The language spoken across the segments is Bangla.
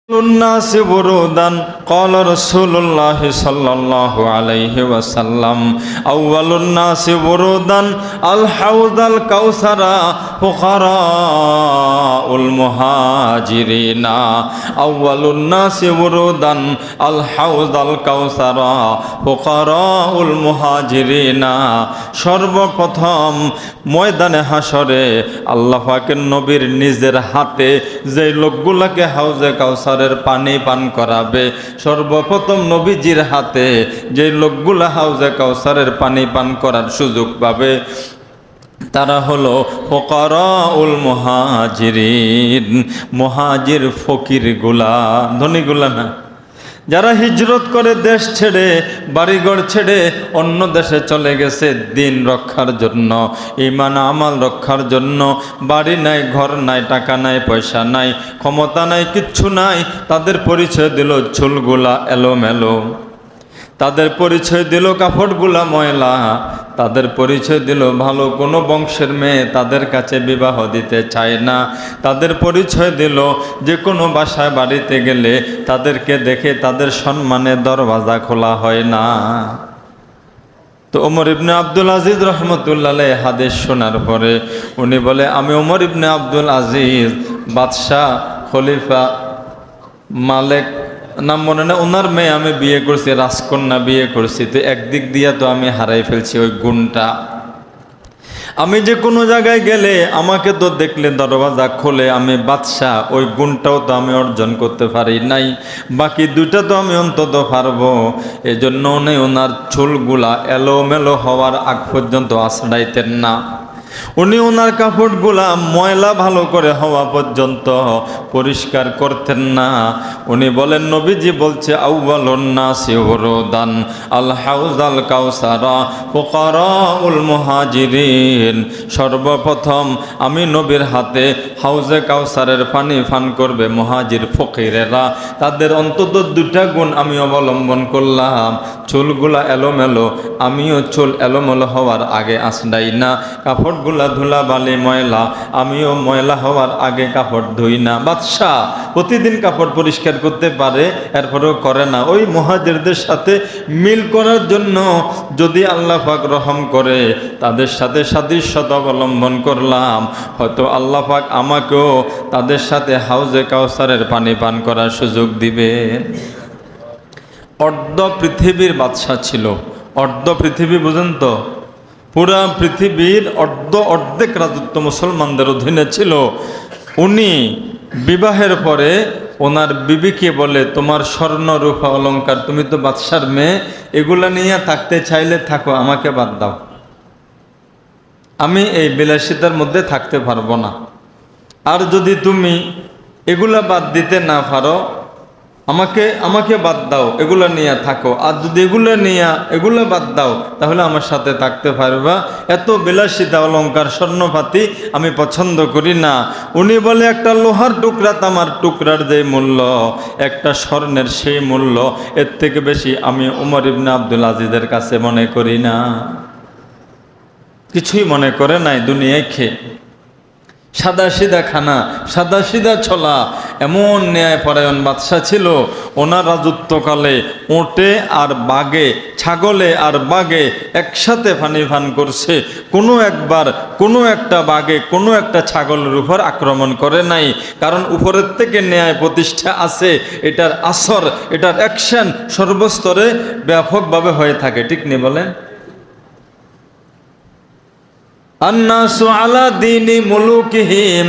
الناس ورودا قال رسول الله صلى الله عليه وسلم أول الناس ورودا الحوض الكوثر فقراء المهاجرين أول الناس ورودا الحوض الكوثر فقراء المهاجرين সর্বপ্রথম ময়দানে হাসরে আল্লাহ পাকের নবীর নিজের হাতে যে লোকগুলোকে হাউজে কাউসারের পানি পান করাবে, সর্বপ্রথম নবীজির হাতে যে লোকগুলা হাউজে কাউসারের পানি পান করার সুযোগ পাবে তারা হলো ফুকারাউল মুহাজিরিন, মুহাজির ফকিরগুলা, ধনীগুলা না, যারা হিজরত করে দেশ ছেড়ে বাড়িঘর ছেড়ে অন্য দেশে চলে গেছে দিন রক্ষার জন্য, ঈমান আমাল রক্ষার জন্য। বাড়ি নাই, ঘর নাই, টাকা নাই, পয়সা নাই, ক্ষমতা নাই, কিচ্ছু নাই। তাদের পরিচয় দিল চুলগুলা এলোমেলো, তাদের পরিচয় দিল কাপড়গুলা ময়লা, তাদের পরিচয় দিল ভালো কোনো বংশের মেয়ে তাদের কাছে বিবাহ দিতে চায় না, তাদের পরিচয় দিল যে কোনো বাসায় বাড়িতে গেলে তাদেরকে দেখে তাদের সম্মানে দরওয়াজা খোলা হয় না। তো ওমর ইবনে আব্দুল আজিজ রহমতুল্লাহ আলাইহি হাদিস শোনার পরে উনি বলে, আমি ওমর ইবনে আব্দুল আজিজ বাদশাহ খলিফা মালিক নাম মনে না, ওনার মেয়ে আমি বিয়ে করছি, রাজকন্যা বিয়ে করছি। তো একদিক দিয়া তো আমি হারাই ফেলছি ওই গুণটা। আমি যে কোনো জায়গায় গেলে আমাকে তো দেখলে দরওয়াজা খোলে, আমি বাদশাহ, ওই গুণটাও তো আমি অর্জন করতে পারি নাই। বাকি দুইটা তো আমি অন্তত পারবো। এই জন্য উনি ওনার চুলগুলা এলোমেলো হওয়ার আগ পর্যন্ত আছড়াইতেন না। উনি ওনার কাপড়গুলা ময়লা ভালো করে হওয়া পর্যন্ত পরিষ্কার করতেন না। উনি বলেন, নবীজি বলছে, আউয়ালুন নাসি উরুদান আল হাউজাল কাউসারা ফুকারাউল মুহাজিরিন, সর্বপ্রথম আমি নবীর হাতে হাউজে কাউসারের পানি পান করবে মুহাজির ফকিরেরা। তাদের অন্তত দুটা গুণ আমি অবলম্বন করলাম, চুলগুলা এলোমেলো, আমিও চুল এলোমেলো হওয়ার আগে আছড়াই না, কাপড় গুলা ধুলা বালি ময়লা, আমিও ময়লা হওয়ার আগে কাপড় ধুই না। বাদশাহ প্রতিদিন কাপড় পরিষ্কার করতে পারে, এরপরেও করে না। ওই মুহাজিরদের সাথে মিল করার জন্য যদি আল্লাহ পাক রহম করে তাদের সাথে সাদৃশ্যতা অবলম্বন করলাম, হয়তো আল্লাহ পাক আমাকেও তাদের সাথে হাউজে কাউসারের পানি পান করার সুযোগ দিবে। অর্ধ পৃথিবীর বাদশাহ ছিল। অর্ধ পৃথিবী বুঝেন তো? পুরা পৃথিবীর অর্ধেক রাজত্ব মুসলমানদের অধীনে ছিল। উনি বিবাহের পরে ওনার বিবিকে বলে, তোমার স্বর্ণ রূপা অলংকার, তুমি তো বাদশার মেয়ে, এগুলা নিয়ে থাকতে চাইলে থাকো, আমাকে বাদ দাও, আমি এই বিলাসিতার মধ্যে থাকতে পারবো না। আর যদি তুমি এগুলা বাদ দিতে না পারো, আমাকে বাদ দাও, এগুলো নিয়ে থাকো। আর যদি এগুলো বাদ দাও, তাহলে আমার সাথে থাকতে পারবা। এত বিলাসিতা অলংকার স্বর্ণপাতি আমি পছন্দ করি না। উনি বলে, একটা লোহার টুকরা তামার টুকরার যে মূল্য, একটা স্বর্ণের সেই মূল্য, এর থেকে বেশি আমি ওমর ইবনে আব্দুল আজিজের কাছে মনে করি না। কিছুই মনে করে নাই দুনিয়ায় খেয়ে, সাদা সিধা খানা, সাদা সিধা ছলা, এমন ন্যায়পরায়ণ বাদশাহ ছিল। ওনার রাজত্বকালে ওটে আর বাঘে, ছাগলে আর বাঘে একসাথে পানি পান করছে। কোনো একবার কোনো একটা বাঘে কোনো একটা ছাগলের উপর আক্রমণ করে নাই, কারণ উপরের থেকে ন্যায় প্রতিষ্ঠা আছে। এটার আসর, এটার অ্যাকশন সর্বস্তরে ব্যাপকভাবে হয়ে থাকে, ঠিক নেই বলেন? আন্নাসু আলা দীনি মুলুকিহিম,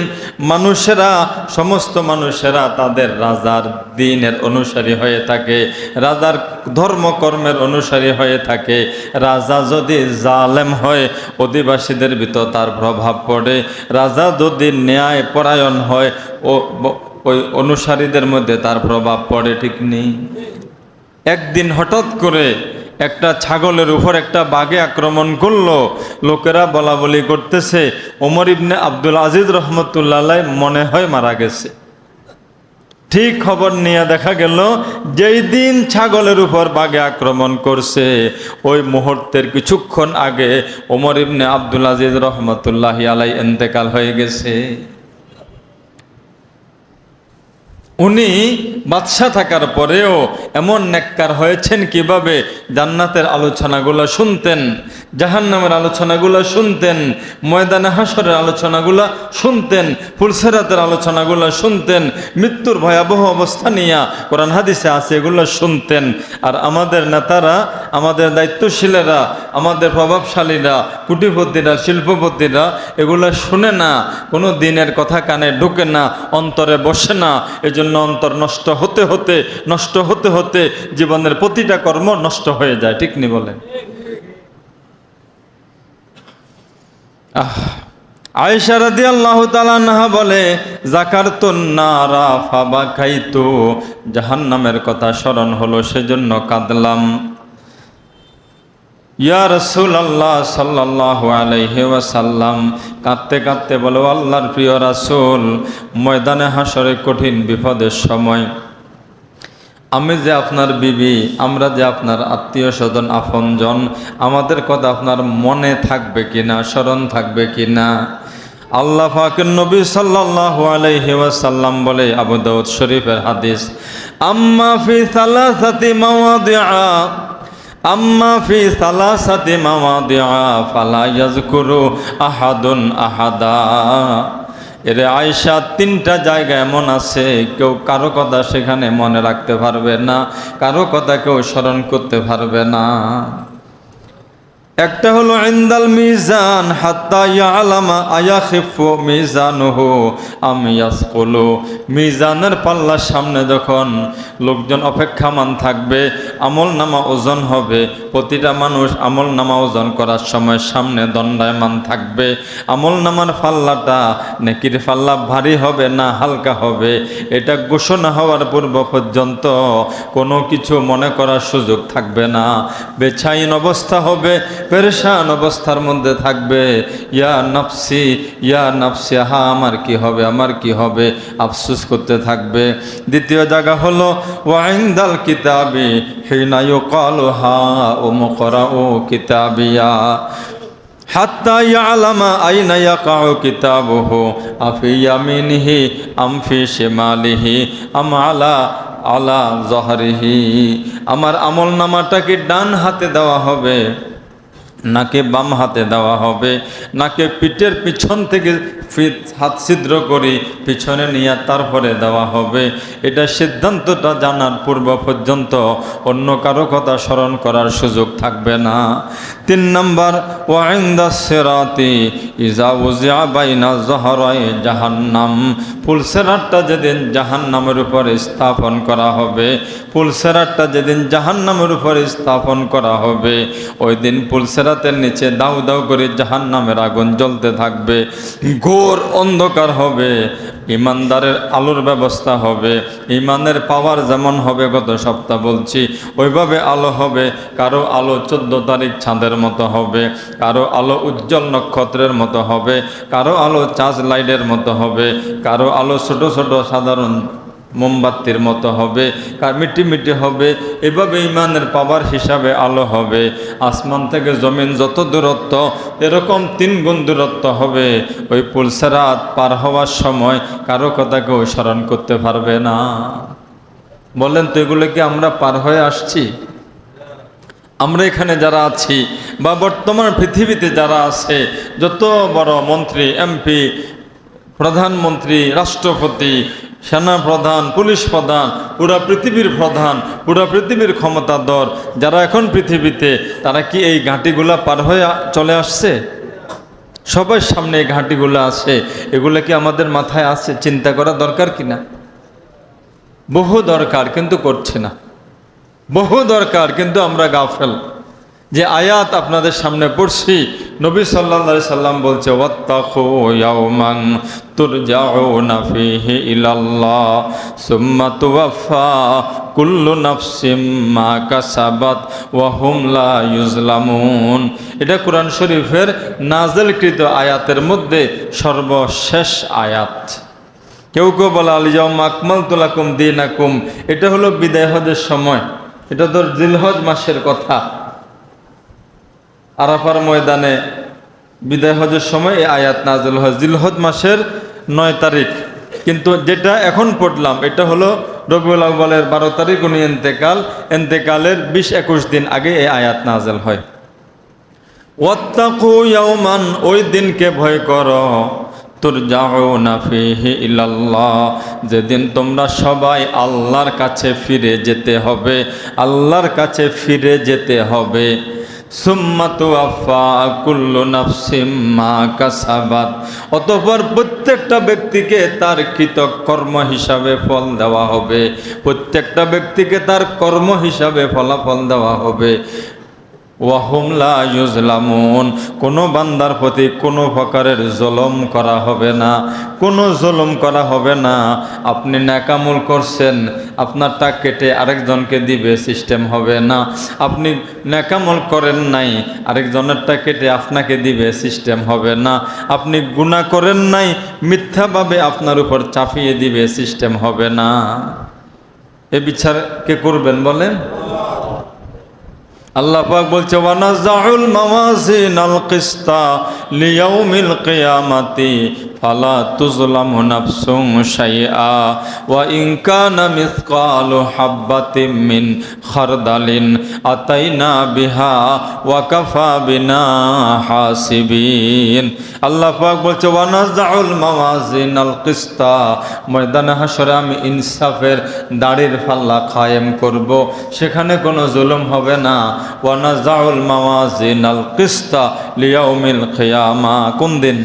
মানুষেরা, সমস্ত মানুষেরা তাদের রাজার দ্বীনের অনুসারী হয়ে থাকে, রাজার ধর্মকর্মের অনুসারী হয়ে থাকে। রাজা যদি জালেম হয়, অধিবাসীদের ভিতর তার প্রভাব পড়ে। রাজা যদি ন্যায় পরায়ণ হয়, ওই অনুসারীদের মধ্যে তার প্রভাব পড়ে, ঠিক নেই? একদিন হঠাৎ করে একটা ছাগলের উপর একটা বাঘে আক্রমণ করলো। লোকেরা বলা বলি করতেছে ওমর ইবনে আব্দুল আজিজ রহমতুল্লাহ আলাইহি মনে হয় মারা গেছে। ঠিক খবর নিয়ে দেখা গেল যেই দিন ছাগলের উপর বাঘে আক্রমণ করছে, ওই মুহূর্তের কিছুক্ষণ আগে ওমর ইবনে আব্দুল আজিজ রহমতুল্লাহ আলাইহি ইন্তেকাল হয়ে গেছে। উনি বাদশা থাকার পরেও এমন নেককার হয়েছেন কিভাবে? জান্নাতের আলোচনাগুলো শুনতেন, জাহান্নামের আলোচনাগুলো শুনতেন, ময়দানে হাসরের আলোচনাগুলো শুনতেন, ফুলসেরাতের আলোচনাগুলো শুনতেন, মৃত্যুর ভয়াবহ অবস্থা নিয়ে কোরআন হাদিসে আছে এগুলো শুনতেন। আর আমাদের নেতারা, আমাদের দায়িত্বশীলেরা, আমাদের প্রভাবশালীরা, কুটিপতিরা, শিল্পপতিরা এগুলো শুনে না, কোনো দিনের কথা কানে ঢুকে না, অন্তরে বসে না। এজন্য অন্তর নষ্ট হতে হতে নষ্ট হতে হতে জীবনের প্রতিটা কর্ম নষ্ট হয়ে যায়। ঠিক নি বলেন? আয়েশা রাদিয়াল্লাহু তাআলা আনহা বলে, যাকারতুন নারা ফাবাকাইতু, জাহান্নামের কথা স্মরণ হলো সেজন্য কাঁদলাম। ইয়া রাসূলুল্লাহ সাল্লাল্লাহু আলাইহি ওয়াসাল্লাম কাঁদতে কাঁদতে বলো, আল্লাহর প্রিয় রাসূল, ময়দানে হাসরে কঠিন বিপদের সময় আমি যে আপনার বিবি, আমরা যে আপনার আত্মীয় স্বজন আপনজন, আমাদের কথা আপনার মনে থাকবে কিনা, স্মরণ থাকবে কিনা? আল্লাহ পাকের নবী সাল্লাল্লাহু আলাইহি ওয়াসাল্লাম বলে, আবু দাউদ শরীফের হাদিস, আম্মা ফি সালাসাতি মাওয়াদিআ, আম্মা ফি সালাসাতি মাওয়াদিআ ফালা ইয়াযকুরু আহাদুন আহাদা। এরে আয়েশা, 3টা জায়গা এমন আছে কেউ কারো কথা সেখানে মনে রাখতে পারবে না, কারো কথা কেউ স্মরণ করতে পারবে না। একটা হলো ইনদাল মিজান হাত্তা ইয়ালামা আয়াখিফু মিজানুহু আম ইয়াসকুলু, মিজানের পাল্লার সামনে যখন লোকজন অপেক্ষামান থাকবে, আমল নামা ওজন হবে, প্রতিটা মানুষ আমল নামা ওজন করার সময় সামনে দণ্ডায়মান থাকবে। আমল নামার পাল্লাটা নেকির পাল্লা ভারী হবে না হালকা হবে, এটা ঘোষণা হওয়ার পূর্ব পর্যন্ত কোনো কিছু মনে করার সুযোগ থাকবে না। বেচাইন অবস্থা হবে, পেরেশান অবস্থার মধ্যে থাকবে। ইয়া নাফসি, ইয়া নাফসি, হা আমার কি হবে, আমার কি হবে, আফসোস করতে থাকবে। দ্বিতীয় জায়গা হলো ওয়াইন্দাল কিতাবি হিনা ইউকালু হা উমকরাউ কিতাবিয়া হাত্তা ইয়ালামা আইনা ইয়াকাউ কিতাবুহু আফি ইয়ামিনিহি আম ফি শিমালিহি আম আলা যহরিহি। আমার আমল নামাটা কি ডান হাতে দেওয়া হবে নাকি বাম হাতে দেওয়া হবে, নাকি পিঠের পিছন থেকে হাত ছিদ্র করে পিছনে নিয়ে তারপরে দেওয়া হবে? এটা সিদ্ধান্তটা জানার পূর্ব পর্যন্ত অন্য কারো কথা স্মরণ করার সুযোগ থাকবে না। 3 নম্বর ওয়াইন্দাস সিরাতি ইজা উযিআ বাইনা যহরাই জাহান্নাম, পুলসেরাতটা যেদিন জাহান্নামের উপরে স্থাপন করা হবে, পুলসেরাতটা যেদিন জাহান্নামের উপরে স্থাপন করা হবে, ওই দিন পুলসেরাতের নিচে দাউ দাউ করে জাহান্নামের আগুন জ্বলতে থাকবে, ঘোর অন্ধকার হবে। ইমানদারের আলোর ব্যবস্থা হবে, ইমানের পাওয়ার যেমন হবে, গত সপ্তাহ বলছি ওইভাবে আলো হবে। কারো আলো 14 তারিখ চাঁদের মতো হবে, কারো আলো উজ্জ্বল নক্ষত্রের মতো হবে, কারো আলো চার্জ লাইটের মতো হবে, কারো আলো ছোট ছোট সাধারণ মোমবাতির মতো হবে, কার মিটি মিটি হবে। এভাবে ইমানের পাওয়ার হিসাবে আলো হবে। আসমান থেকে জমিন যত দূরত্ব, এরকম 3 গুণ দূরত্ব হবে। ওই পুলসেরাত পার হওয়ার সময় কারো কথা কেউ স্মরণ করতে পারবে না। বলেন তো, এগুলো কি আমরা পার হয়ে আসছি? আমরা এখানে যারা আছি বা বর্তমান পৃথিবীতে যারা আছে, যত বড় মন্ত্রী, এমপি, প্রধানমন্ত্রী, রাষ্ট্রপতি, সেনা প্রধান, পুলিশ প্রধান, পুরা পৃথিবীর প্রধান, পুরা পৃথিবীর ক্ষমতাধর যারা এখন পৃথিবীতে, তারা কি এই ঘাঁটিগুলা পার হয়ে চলে আসছে? সবার সামনে এই ঘাঁটিগুলো আছে। এগুলো কি আমাদের মাথায় আছে? চিন্তা করা দরকার কিনা? বহু দরকার, কিন্তু করছে না। বহু দরকার, কিন্তু আমরা গাফেল। যে আয়াত আপনাদের সামনে পড়ছি, নবী সাল্লাল্লাহু আলাইহি সাল্লাম বলছে, ওয়াত্তাকু ইয়াওমান তুরজাউনা ফীহি ইলাল্লাহ সুম্মা তুওয়াফা কুল্লু নাফসিম মা কাসাবাত ওয়া হুম লা ইউজলামুন। এটা কোরআন শরীফের নাযিলকৃত আয়াতের মধ্যে সর্বশেষ আয়াত। কেউ কেউ বলে আল ইয়াউমা আকমালতু লাকুম দীনাকুম, এটা হলো বিদায় হজের সময়। এটা তো জিলহজ মাসের কথা। আরাফার ময়দানে বিদায় হজের সময় এই আয়াত নাযিল হয়, জিলহজ মাসের 9 তারিখ। কিন্তু যেটা এখন পড়লাম এটা হলো রবিউল আউয়ালের 12 তারিখ উনি এন্তেকালের 20-21 দিন আগে এই আয়াত নাযিল হয়। ওয়াত্তাকু ইয়াওমান, ওই দিনকে ভয় করো, তুরজাউনা ফিহি ইলাল্লাহ, যেদিন তোমরা সবাই আল্লাহর কাছে ফিরে যেতে হবে, আল্লাহর কাছে ফিরে যেতে হবে। সুম্মা তুওয়াফা কুল্লু নাফসিম মা কাসাবাত, অতঃপর প্রত্যেকটা ব্যক্তিকে তার কৃতকর্ম হিসাবে ফল দেওয়া হবে, প্রত্যেকটা ব্যক্তিকে তার কর্ম হিসাবে ফলাফল দেওয়া হবে। ওয়াহুম লা ইউজলামুন, কোনো বান্দার প্রতি কোনো প্রকারের জুলুম করা হবে না, কোনো জুলুম করা হবে না। আপনি নেকামল করছেন, আপনারটা কেটে আরেকজনকে দিবে সিস্টেম হবে না। আপনি নেকামল করেন নাই, আরেকজনেরটা কেটে আপনাকে দিবে সিস্টেম হবে না। আপনি গুনাহ করেন নাই, মিথ্যাভাবে আপনার উপর চাপিয়ে দিবে সিস্টেম হবে না। এ বিচার কে করবেন বলেন? আল্লাহ পাক বলছে ওয়ানাজাউল মাওয়াজিনাল কিসতা লিয়াউমিল কিয়ামাতি ফালা তুজলামু নাফসুন শাইআ ওয়া ইন কানা মিসকালু হাববাতিন মিন খারদালিন আতাইনা বিহা ওয়া কাফা বিনা হাসিবিন। আল্লাহ পাক বলছে ওয়ানাজাউল মাওয়াজিনাল কিসতা, ময়দানে হাশরে আমি ইনসাফের দাড়ির পাল্লা কায়েম করব, সেখানে কোনো জুলুম হবে না। ওয়ানাজাউল মাওয়াজিনাল কিসতা লিয়াউমিল কিয়ামা, কোন দিন?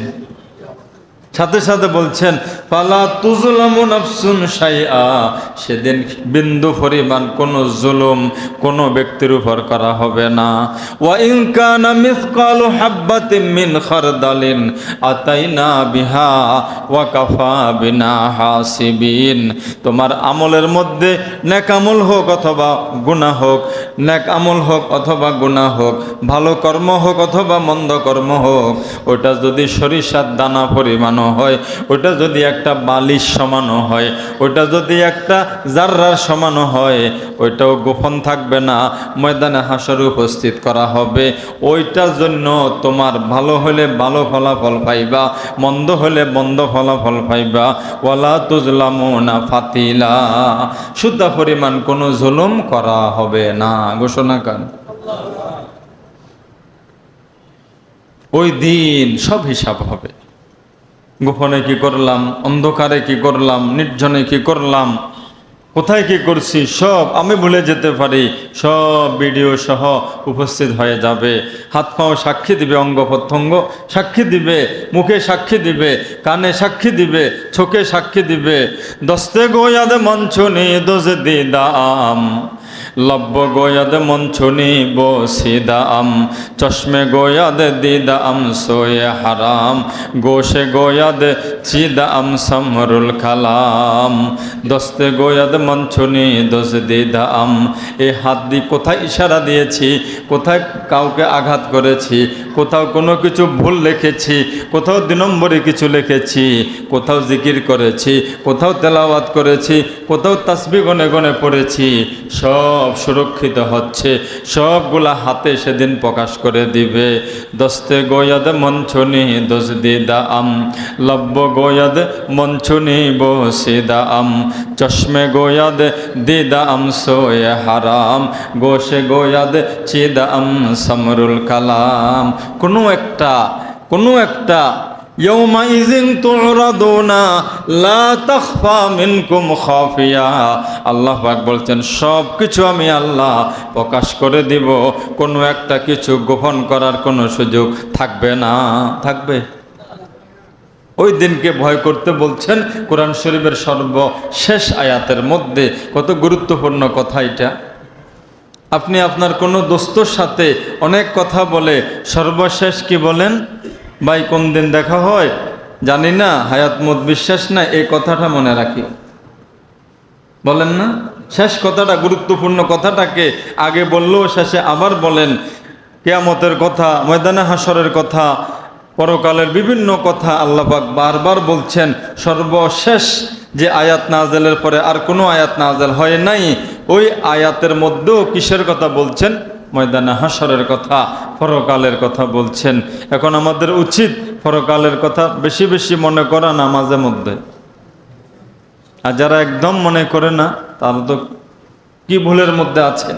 সাথে সাথে বলছেন ফালা তুজলামু নাফসুন শাইআ, সেদিন বিন্দু পরিমাণ কোনো জুলুম কোনো ব্যক্তির উপর করা হবে না। ওয়া ইন কানা মিসকালু হাববাতিন মিন খারদালিন আতাইনা বিহা ওয়া কাফা বিনা হাসিবিন। তোমার আমলের মধ্যে নেক আমল হোক অথবা গুনাহ হোক, নেক আমল হোক অথবা গুনাহ হোক, ভালো কর্ম হোক অথবা মন্দ কর্ম হোক, ওটা যদি সরিষার দানা পরিমাণ হয়, ওটা যদি একটা বালিশ সমানো হয়, ওটা যদি একটা জাররার সমানো হয়, ওইটাও গোপন থাকবে না, ময়দানে হাসরে উপস্থিত করা হবে। ওইটার জন্য তোমার ভালো হলে ভালো ফলাফল পাইবা, মন্দ হলে মন্দ ফলাফল পাইবা। ওয়ালা তুজলামুনা ফাতিলা, সুদ্ধা পরিমাণ কোনো জুলুম করা হবে না। ঘোষণা করেন ওই দিন সব হিসাব হবে। গোপনে কি করলাম, অন্ধকারে কি করলাম, নির্জনে কি করলাম, কোথায় কি করছি, সব আমি ভুলে যেতে পারি, সব ভিডিও সহ উপস্থিত হয়ে যাবে। হাত পাও সাক্ষী দিবে, অঙ্গ প্রত্যঙ্গ সাক্ষী দিবে, মুখে সাক্ষী দিবে, কানে সাক্ষী দিবে, চোখে সাক্ষী দিবে। দস্তে গোয়াদে মঞ্চনি দোজে দিদাম, লব্ব গোয়াদ মঞ্চনি বসিদাম, চশমে গোয়াদ দিদাম সোয়ে হারাম, গোশে গোয়াদ চিদাম সমরুল কালাম। দস্তে গোয়াদ মঞ্চনি দোষ দিদাম, এই হাত দিয়ে কোথায় ইশারা দিয়েছি, কোথায় কাউকে আঘাত করেছি, কোথাও কোনো কিছু ভুল লিখেছি, কোথাও 2 নম্বরে কিছু লিখেছি, কোথাও জিকির করেছি, কোথাও তেলাওয়াত করেছি, কোথাও তাসবিহ গনে গনে পড়েছি, সব সুরক্ষিত হচ্ছে। সবগুলা হাতে সেদিন প্রকাশ করে দিবে। দস্তে গোয়াদ মঞ্চনি দোষ দিদাম, লব্ব গোয়াদ মঞ্চনি বসিদাম, চশমে গোয়াদ দিদাম সোয়ে হারাম, গোশে গোয়াদ চিদাম সমরুল কালাম। কোনো একটা ইয়াউমাইযিন তুরাদুনা লা তাখফা মিনকুম খাফিয়া, আল্লাহ পাক বলছেন সব কিছু আমি আল্লাহ প্রকাশ করে দিব, কোনো একটা কিছু গোপন করার কোনো সুযোগ থাকবে না। থাকবে? ওই দিনকে ভয় করতে বলছেন কোরআন শরীফের সর্বশেষ আয়াতের মধ্যে। কত গুরুত্বপূর্ণ কথা এটা। আপনি আপনার কোনো দোস্তর সাথে অনেক কথা বলে সর্বশেষ কি বলেন? ভাই কোন দিন দেখা হয় জানি না, হায়াত মত বিশ্বাস না, এই কথাটা মনে রাখি, বলেন না? শেষ কথাটা, গুরুত্বপূর্ণ কথাটাকে আগে বললেও শেষে আবার বলেন। কিয়ামতের কথা, ময়দানে হাসরের কথা, পরকালের বিভিন্ন কথা আল্লাহ পাক বারবার বলছেন। সর্বশেষ যে আয়াত নাজেলের পরে আর কোনো আয়াত নাজেল হয় নাই, ওই আয়াতের মধ্যেও কিসের কথা বলছেন? ময়দানে হাসরের কথা, পরকালের কথা বলছেন। এখন আমাদের উচিত পরকালের কথা বেশি বেশি মনে করা না মাঝে মধ্যে। আর যারা একদম মনে করে না তারা তো কি ভুলের মধ্যে আছে।